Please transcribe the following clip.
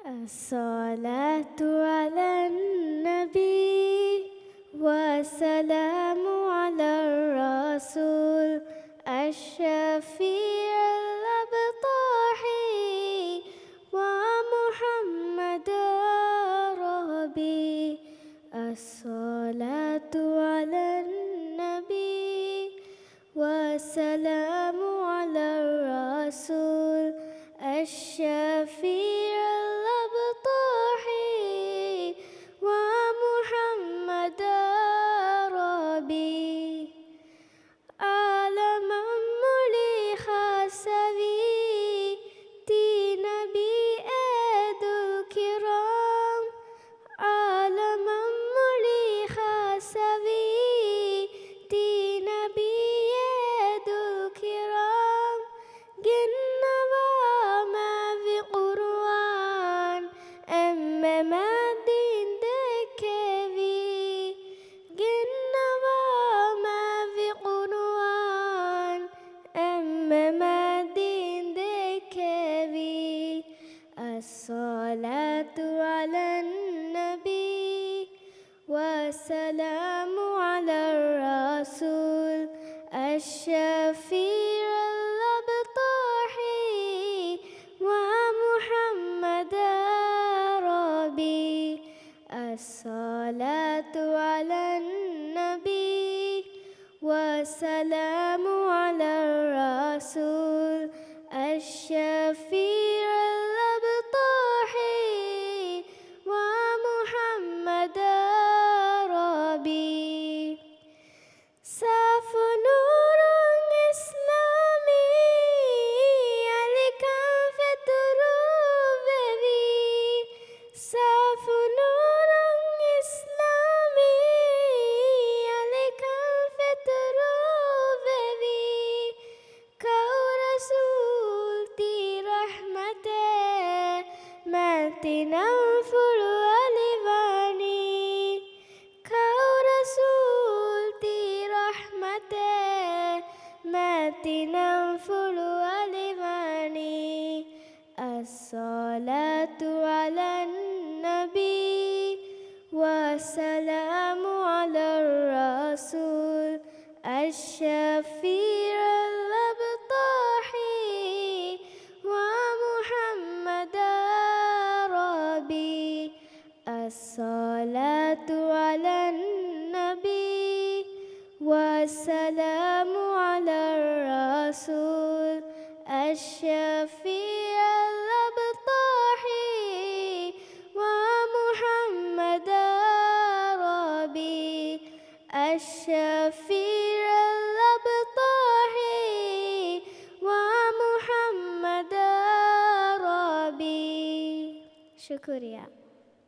الصلاة على النبي والسلام على الرسول الشفيع الأبطحي ومحمد ربي. الصلاة على النبي والسلام على الرسول الشفيع الأبطحي ومحمد ربي. عالما مليخ سبي تي نبي أد الكرام. عالما مليخ سبي تي نبي أد الكرام. جنة ما في قرآن أما ما دين دكبي. جنة ما في قرآن أما ما دين دكبي. الصلاة على النبي والسلام على الرسول الشفيع الأبطحي ومحمد ربي. الصلاة على النبي والسلام على الرسول الشفيع الأبطحي ومحمد ربي. ساف نور إسلامي عليك فتروبي. ساف نور إسلامي عليك فتروبي. كو رسول تي رحمته ما تنفر ولباني. كو رسول تي رحمته ما تنفر ولباني. الصلاة على النبي والسلام على الرسول الشفيع الأبطحي ومحمد ربي. الصلاة على النبي والسلام على الرسول الشفيع الأبطحي ومحمد ربي. الشفيع الأبطحي ومحمد ربي. شكرا.